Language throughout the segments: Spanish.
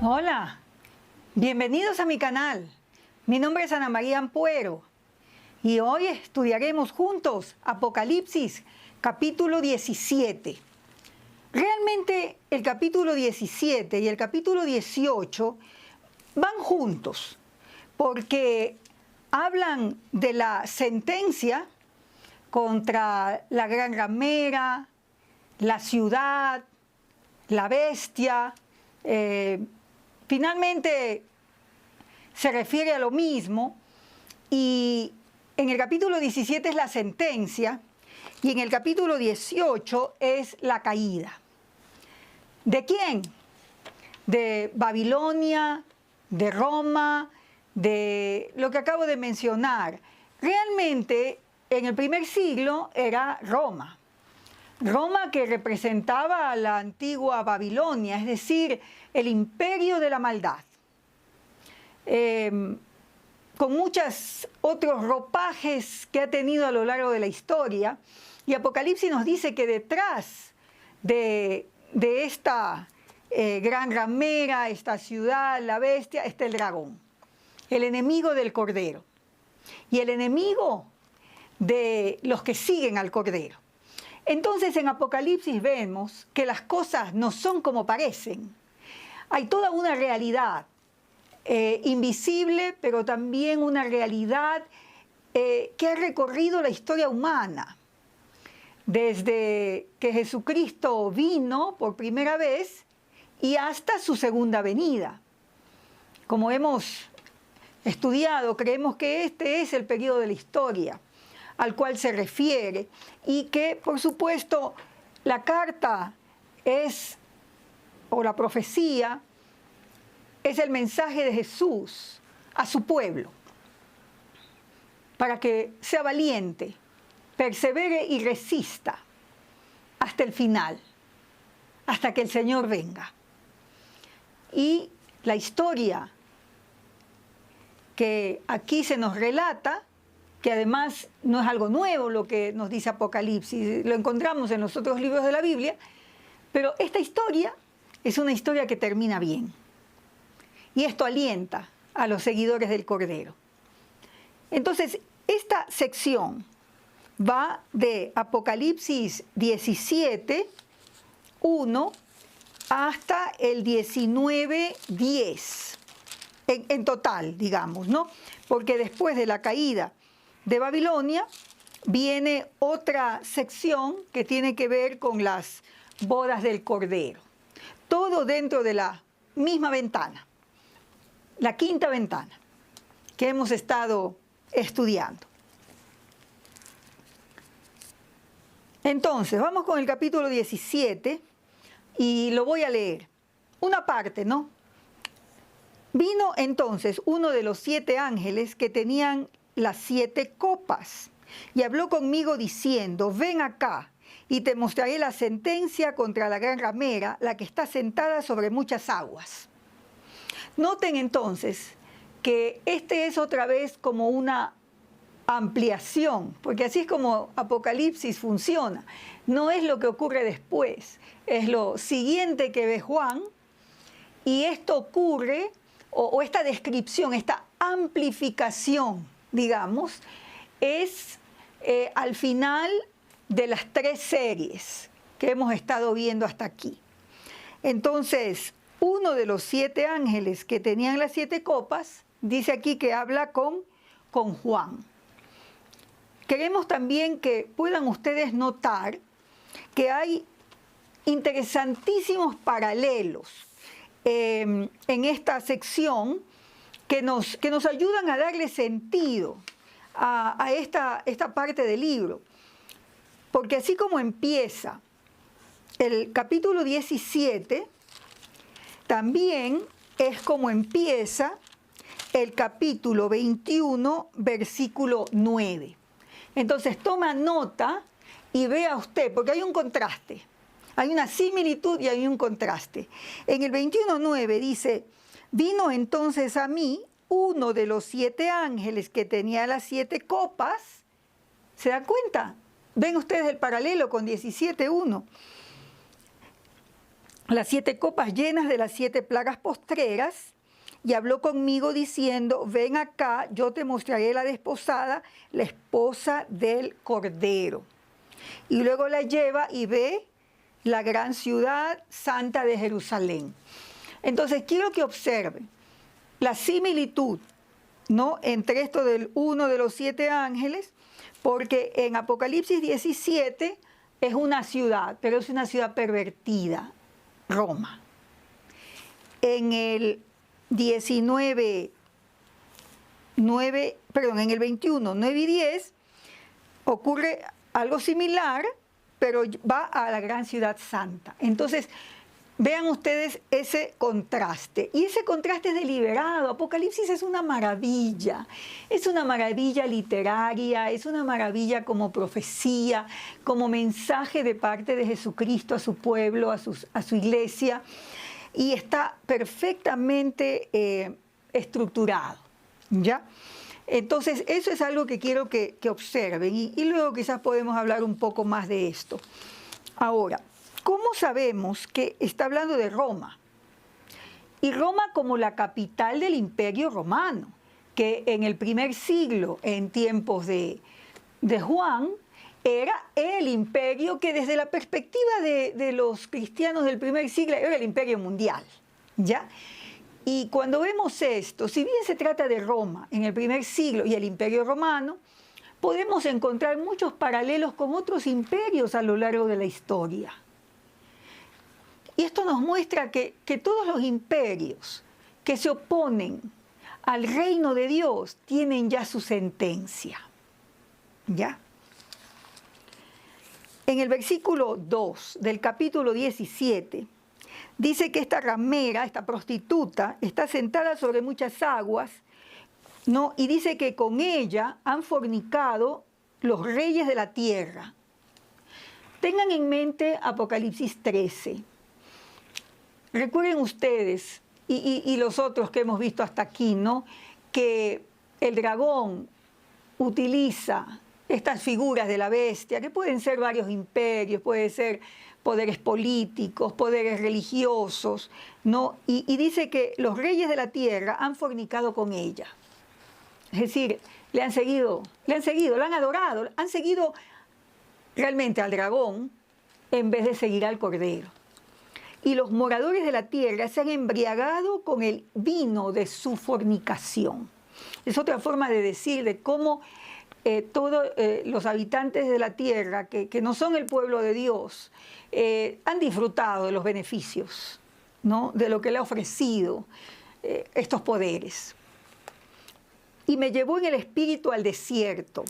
Hola, bienvenidos a mi canal. Mi nombre es Ana María Ampuero y hoy estudiaremos juntos Apocalipsis capítulo 17. Realmente el capítulo 17 y el capítulo 18 van juntos porque hablan de la sentencia contra la gran ramera, la ciudad, la bestia. Finalmente se refiere a lo mismo, y en el capítulo 17 es la sentencia y en el capítulo 18 es la caída. ¿De quién? De Babilonia, de Roma, de lo que acabo de mencionar. Realmente en el primer siglo era Roma. Roma, que representaba a la antigua Babilonia, es decir, el imperio de la maldad, con muchos otros ropajes que ha tenido a lo largo de la historia. Y Apocalipsis nos dice que detrás de esta gran ramera, esta ciudad, la bestia, está el dragón, el enemigo del Cordero y el enemigo de los que siguen al Cordero. Entonces en Apocalipsis vemos que las cosas no son como parecen. Hay toda una realidad invisible, pero también una realidad que ha recorrido la historia humana. Desde que Jesucristo vino por primera vez y hasta su segunda venida. Como hemos estudiado, creemos que este es el periodo de la historia al cual se refiere, y que, por supuesto, la carta es, o la profecía, es el mensaje de Jesús a su pueblo, para que sea valiente, persevere y resista hasta el final, hasta que el Señor venga. Y la historia que aquí se nos relata, que además no es algo nuevo lo que nos dice Apocalipsis, lo encontramos en los otros libros de la Biblia, pero esta historia es una historia que termina bien. Y esto alienta a los seguidores del Cordero. Entonces, esta sección va de Apocalipsis 17, 1, hasta el 19, 10, en total, digamos, ¿no? Porque después de la caída de Babilonia viene otra sección que tiene que ver con las bodas del Cordero. Todo dentro de la misma ventana, la quinta ventana que hemos estado estudiando. Entonces, vamos con el capítulo 17 y lo voy a leer. Una parte, ¿no? Vino entonces uno de los 7 ángeles que tenían las 7 copas, y habló conmigo diciendo: ven acá, y te mostraré la sentencia contra la gran ramera, la que está sentada sobre muchas aguas. Noten entonces que este es otra vez como una ampliación, porque así es como Apocalipsis funciona. No es lo que ocurre después, es lo siguiente que ve Juan, y esto ocurre, o esta descripción, esta amplificación, digamos, es al final de las 3 series que hemos estado viendo hasta aquí. Entonces, uno de los 7 ángeles que tenían las 7 copas, dice aquí que habla con Juan. Queremos también que puedan ustedes notar que hay interesantísimos paralelos en esta sección que nos ayudan a darle sentido a esta parte del libro. Porque así como empieza el capítulo 17, también es como empieza el capítulo 21, versículo 9. Entonces toma nota y vea usted, porque hay un contraste, hay una similitud y hay un contraste. En el 21:9 dice: vino entonces a mí uno de los 7 ángeles que tenía las 7 copas. ¿Se dan cuenta? ¿Ven ustedes el paralelo con 17:1? las 7 copas llenas de las 7 plagas postreras, y habló conmigo diciendo, ven acá, yo te mostraré la desposada, la esposa del Cordero. Y luego la lleva y ve la gran ciudad santa de Jerusalén. Entonces quiero que observen la similitud, ¿no?, entre esto del uno de los 7 ángeles, porque en Apocalipsis 17 es una ciudad, pero es una ciudad pervertida, Roma. En el 21, 9 y 10, ocurre algo similar, pero va a la gran ciudad santa. Entonces, vean ustedes ese contraste. Y ese contraste es deliberado. Apocalipsis es una maravilla literaria, es una maravilla como profecía, como mensaje de parte de Jesucristo a su pueblo, a su iglesia. Y está perfectamente estructurado, ¿ya? Entonces, eso es algo que quiero que observen y luego quizás podemos hablar un poco más de esto. Ahora, ¿cómo sabemos que está hablando de Roma? Y Roma como la capital del Imperio Romano, que en el primer siglo, en tiempos de Juan, era el imperio que desde la perspectiva de los cristianos del primer siglo era el imperio mundial, ¿ya? Y cuando vemos esto, si bien se trata de Roma en el primer siglo y el imperio romano, podemos encontrar muchos paralelos con otros imperios a lo largo de la historia. Y esto nos muestra que todos los imperios que se oponen al reino de Dios tienen ya su sentencia, ¿ya? En el versículo 2 del capítulo 17, dice que esta ramera, esta prostituta, está sentada sobre muchas aguas, ¿no? Y dice que con ella han fornicado los reyes de la tierra. Tengan en mente Apocalipsis 13. Recuerden ustedes, y los otros que hemos visto hasta aquí, ¿no?, que el dragón utiliza estas figuras de la bestia, que pueden ser varios imperios, pueden ser poderes políticos, poderes religiosos, ¿no? Y dice que los reyes de la tierra han fornicado con ella. Es decir, le han seguido, la han adorado, han seguido realmente al dragón en vez de seguir al Cordero. Y los moradores de la tierra se han embriagado con el vino de su fornicación. Es otra forma de decir de cómo todos los habitantes de la tierra, que no son el pueblo de Dios, han disfrutado de los beneficios, ¿no?, de lo que le ha ofrecido estos poderes. Y me llevó en el espíritu al desierto,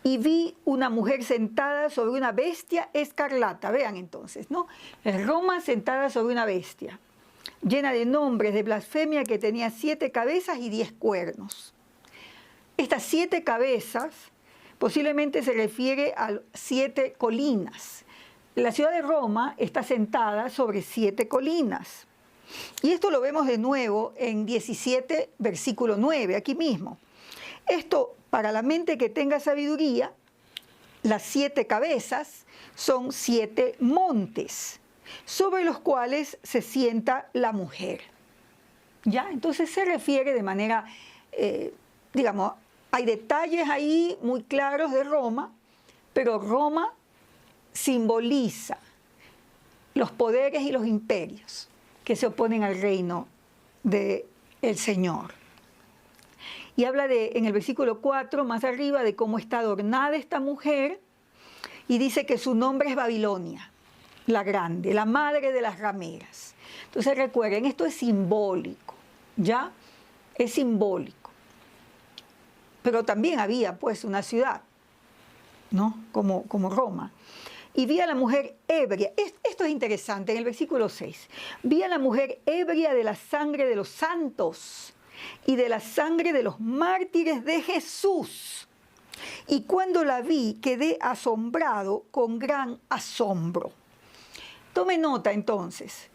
y vi una mujer sentada sobre una bestia escarlata. Vean entonces, ¿no? Es Roma sentada sobre una bestia, llena de nombres de blasfemia, que tenía 7 cabezas y 10 cuernos. Estas 7 cabezas posiblemente se refiere a 7 colinas. La ciudad de Roma está sentada sobre 7 colinas. Y esto lo vemos de nuevo en 17, versículo 9, aquí mismo. Esto, para la mente que tenga sabiduría, las 7 cabezas son 7 montes, sobre los cuales se sienta la mujer. ¿Ya? Entonces se refiere de manera, digamos, hay detalles ahí muy claros de Roma, pero Roma simboliza los poderes y los imperios que se oponen al reino del Señor. Y habla en el versículo 4, más arriba, de cómo está adornada esta mujer, y dice que su nombre es Babilonia, la grande, la madre de las rameras. Entonces recuerden, esto es simbólico, ¿ya? Es simbólico. Pero también había pues una ciudad, ¿no?, como Roma. Y vi a la mujer ebria. Esto es interesante, en el versículo 6. Vi a la mujer ebria de la sangre de los santos y de la sangre de los mártires de Jesús. Y cuando la vi, quedé asombrado con gran asombro. Tome nota entonces.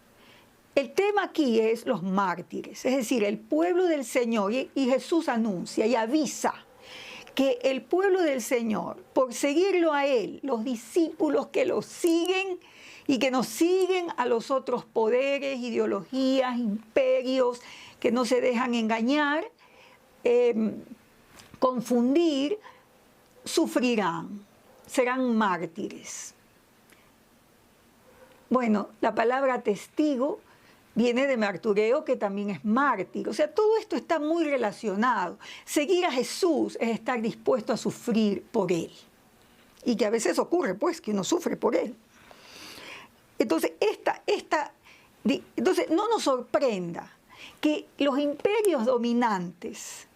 El tema aquí es los mártires, es decir, el pueblo del Señor, y Jesús anuncia y avisa que el pueblo del Señor, por seguirlo a Él, los discípulos que lo siguen y que nos siguen a los otros poderes, ideologías, imperios, que no se dejan engañar, confundir, sufrirán, serán mártires. Bueno, la palabra testigo viene de martureo, que también es mártir. O sea, todo esto está muy relacionado. Seguir a Jesús es estar dispuesto a sufrir por Él. Y que a veces ocurre, pues, que uno sufre por Él. Entonces, entonces no nos sorprenda que los imperios dominantes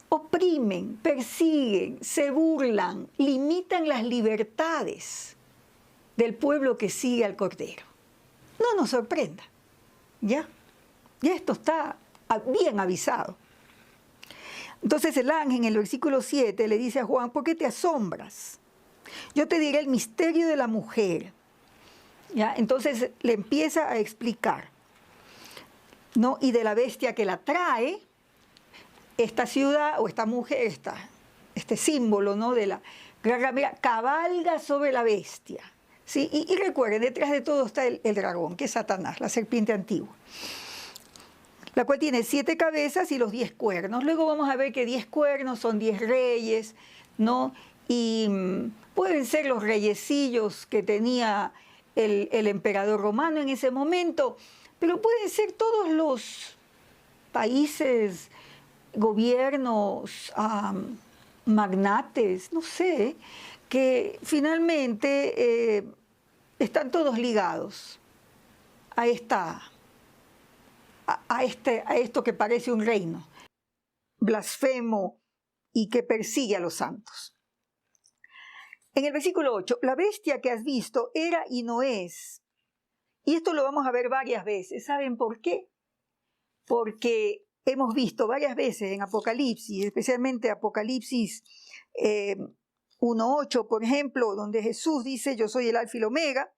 oprimen, persiguen, se burlan, limitan las libertades del pueblo que sigue al Cordero. No nos sorprenda, ¿ya? Ya esto está bien avisado. Entonces el ángel en el versículo 7 le dice a Juan, ¿por qué te asombras? Yo te diré el misterio de la mujer. ¿Ya? Entonces le empieza a explicar, ¿no? Y de la bestia que la trae, esta ciudad o esta mujer, este símbolo, ¿no? De la gran ramera, cabalga sobre la bestia. ¿Sí? Y recuerden, detrás de todo está el dragón, que es Satanás, la serpiente antigua, la cual tiene 7 cabezas y los 10 cuernos. Luego vamos a ver que 10 cuernos son 10 reyes, ¿no? Y pueden ser los reyecillos que tenía el emperador romano en ese momento, pero pueden ser todos los países, gobiernos, magnates, no sé, que finalmente están todos ligados a esto que parece un reino blasfemo y que persigue a los santos. En el versículo 8, la bestia que has visto era y no es. Y esto lo vamos a ver varias veces. ¿Saben por qué? Porque hemos visto varias veces en Apocalipsis, especialmente Apocalipsis 1:8, por ejemplo, donde Jesús dice, yo soy el alfa y el omega,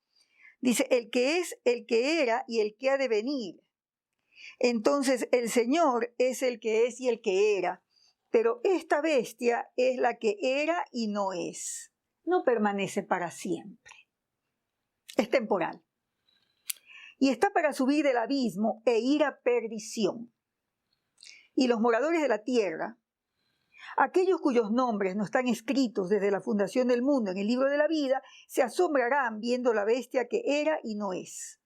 dice, el que es, el que era y el que ha de venir. Entonces el Señor es el que es y el que era, pero esta bestia es la que era y no es. No permanece para siempre. Es temporal. Y está para subir del abismo e ir a perdición. Y los moradores de la tierra, aquellos cuyos nombres no están escritos desde la fundación del mundo en el libro de la vida, se asombrarán viendo la bestia que era y no es.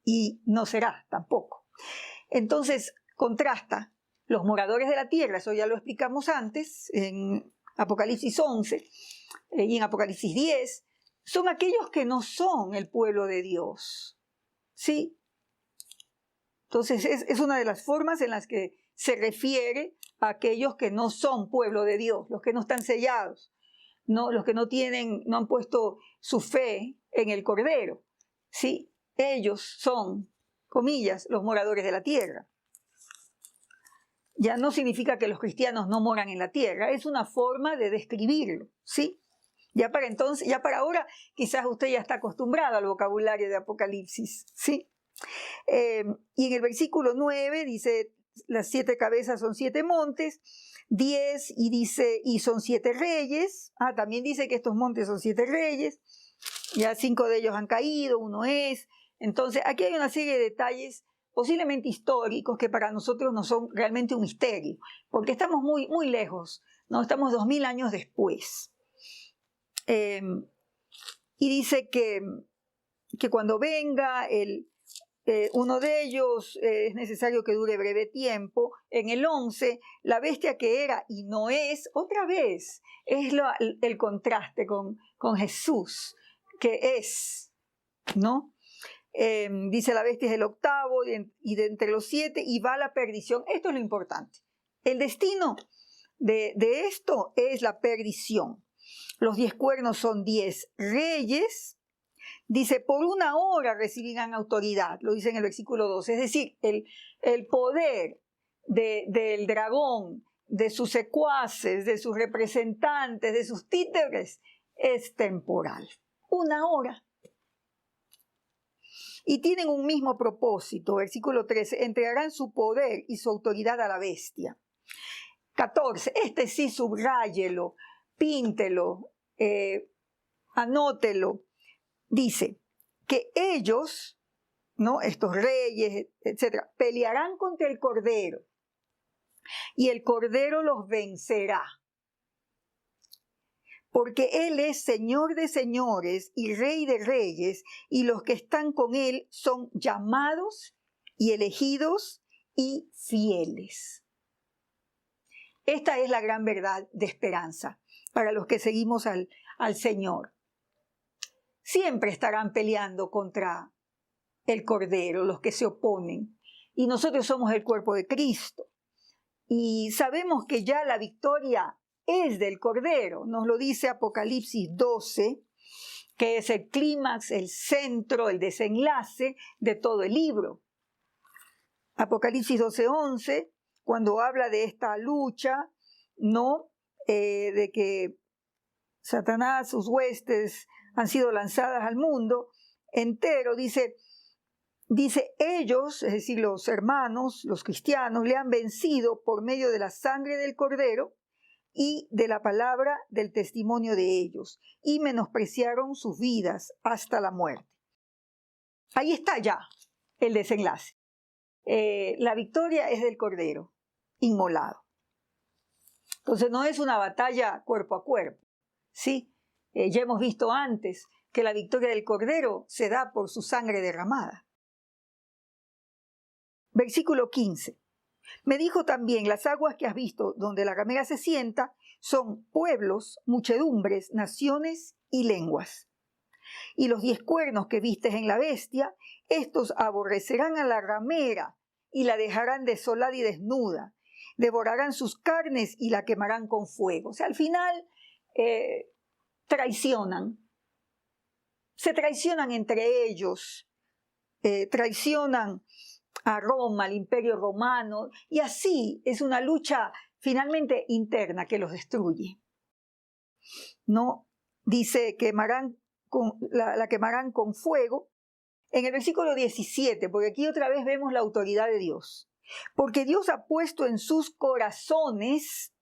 Y no será tampoco. Entonces, contrasta los moradores de la tierra, eso ya lo explicamos antes, en Apocalipsis 11 y en Apocalipsis 10, son aquellos que no son el pueblo de Dios. ¿Sí? Entonces, es una de las formas en las que se refiere a aquellos que no son pueblo de Dios, los que no están sellados, ¿no? Los que no han puesto su fe en el Cordero. ¿Sí? Ellos son, comillas, los moradores de la tierra. Ya no significa que los cristianos no moran en la tierra, es una forma de describirlo, ¿sí? Ya para entonces, ya para ahora, quizás usted ya está acostumbrado al vocabulario de Apocalipsis, ¿sí? Y en el versículo 9 dice, las 7 cabezas son 7 montes, 10 y dice, y son 7 reyes. También dice que estos montes son 7 reyes, ya 5 de ellos han caído, 1 es. Entonces, aquí hay una serie de detalles posiblemente históricos que para nosotros no son realmente un misterio, porque estamos muy, muy lejos, ¿no? Estamos 2000 años después. Y dice que cuando venga uno de ellos es necesario que dure breve tiempo. En el 11, la bestia que era y no es, otra vez, es el contraste con Jesús, que es, ¿no? Dice la bestia es el octavo y de entre los 7 y va a la perdición. Esto es lo importante. El destino de esto es la perdición. Los 10 cuernos son 10 reyes. Dice, por 1 hora recibirán autoridad, lo dice en el versículo 12. Es decir, el poder del dragón, de sus secuaces, de sus representantes, de sus títeres, es temporal. 1 hora. Y tienen un mismo propósito, versículo 13, entregarán su poder y su autoridad a la bestia. 14, este sí subráyelo, píntelo, anótelo, dice que ellos, ¿no? Estos reyes, etcétera, pelearán contra el Cordero y el Cordero los vencerá. Porque Él es Señor de señores y Rey de reyes, y los que están con Él son llamados y elegidos y fieles. Esta es la gran verdad de esperanza para los que seguimos al Señor. Siempre estarán peleando contra el Cordero, los que se oponen. Y nosotros somos el cuerpo de Cristo. Y sabemos que ya la victoria es del Cordero. Nos lo dice Apocalipsis 12, que es el clímax, el centro, el desenlace de todo el libro. Apocalipsis 12:11, cuando habla de esta lucha, ¿no? De que Satanás, sus huestes han sido lanzadas al mundo entero, dice ellos, es decir, los hermanos, los cristianos, le han vencido por medio de la sangre del Cordero y de la palabra del testimonio de ellos, y menospreciaron sus vidas hasta la muerte. Ahí está ya el desenlace. La victoria es del Cordero, inmolado. Entonces no es una batalla cuerpo a cuerpo, ¿sí? Ya hemos visto antes que la victoria del Cordero se da por su sangre derramada. Versículo 15. Me dijo también, las aguas que has visto donde la ramera se sienta son pueblos, muchedumbres, naciones y lenguas. Y los 10 cuernos que vistes en la bestia, estos aborrecerán a la ramera y la dejarán desolada y desnuda. Devorarán sus carnes y la quemarán con fuego. O sea, al final traicionan. Se traicionan entre ellos. Traicionan a Roma, al Imperio Romano, y así es una lucha finalmente interna que los destruye. No, dice, la quemarán con fuego. En el versículo 17, porque aquí otra vez vemos la autoridad de Dios. Porque Dios ha puesto en sus corazones,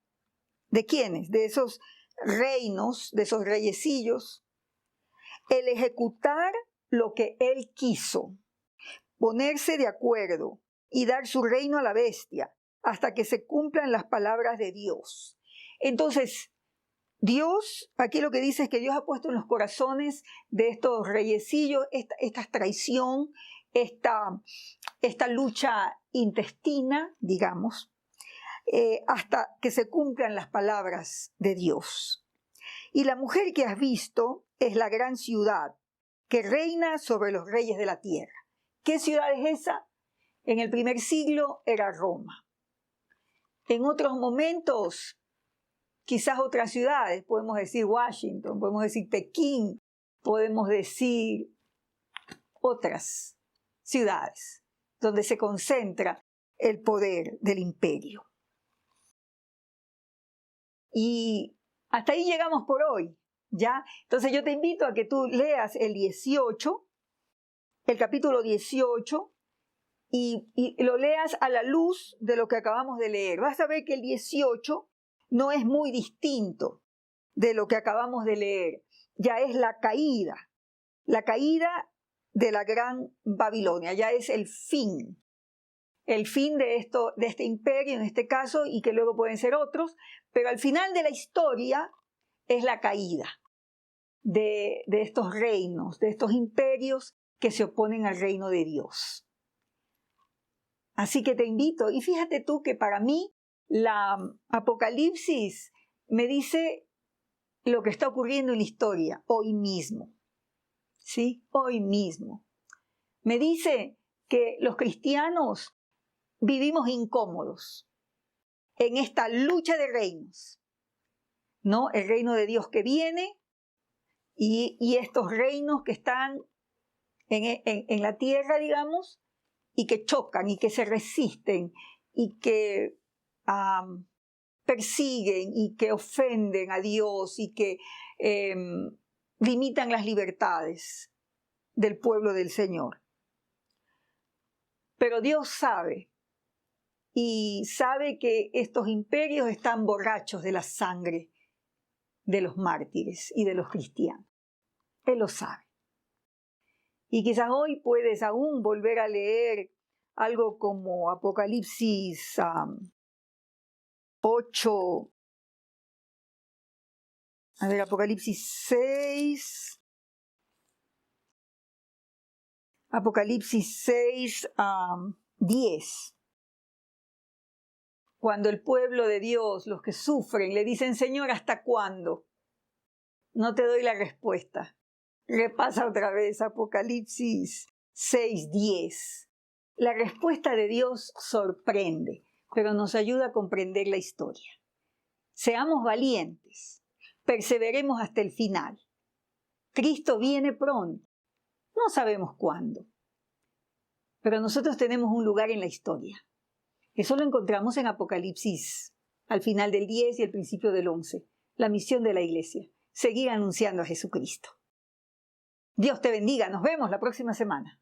¿de quiénes? De esos reinos, de esos reyecillos, el ejecutar lo que Él quiso, ponerse de acuerdo y dar su reino a la bestia hasta que se cumplan las palabras de Dios. Entonces, Dios, aquí lo que dice es que Dios ha puesto en los corazones de estos reyecillos esta traición, esta lucha intestina, digamos, hasta que se cumplan las palabras de Dios. Y la mujer que has visto es la gran ciudad que reina sobre los reyes de la tierra. ¿Qué ciudad es esa? En el primer siglo era Roma. En otros momentos, quizás otras ciudades, podemos decir Washington, podemos decir Pekín, podemos decir otras ciudades donde se concentra el poder del imperio. Y hasta ahí llegamos por hoy, ¿ya? Entonces yo te invito a que tú leas el capítulo 18, y lo leas a la luz de lo que acabamos de leer. Vas a ver que el 18 no es muy distinto de lo que acabamos de leer. Ya es la caída de la gran Babilonia, ya es el fin de este imperio en este caso, y que luego pueden ser otros, pero al final de la historia es la caída de estos reinos, de estos imperios que se oponen al reino de Dios. Así que te invito, y fíjate tú que para mí la Apocalipsis me dice lo que está ocurriendo en la historia hoy mismo, ¿sí? Hoy mismo. Me dice que los cristianos vivimos incómodos en esta lucha de reinos, ¿no? El reino de Dios que viene y estos reinos que están en la tierra, digamos, y que chocan y que se resisten y que persiguen y que ofenden a Dios y que limitan las libertades del pueblo del Señor. Pero Dios sabe, y sabe que estos imperios están borrachos de la sangre de los mártires y de los cristianos. Él lo sabe. Y quizás hoy puedes aún volver a leer algo como Apocalipsis 8, Apocalipsis 6, Apocalipsis 6, 10. Cuando el pueblo de Dios, los que sufren, le dicen, Señor, ¿hasta cuándo? No te doy la respuesta. Repasa otra vez Apocalipsis 6, 10. La respuesta de Dios sorprende, pero nos ayuda a comprender la historia. Seamos valientes, perseveremos hasta el final. Cristo viene pronto, no sabemos cuándo, pero nosotros tenemos un lugar en la historia. Eso lo encontramos en Apocalipsis, al final del 10 y al principio del 11. La misión de la iglesia, seguir anunciando a Jesucristo. Dios te bendiga, nos vemos la próxima semana.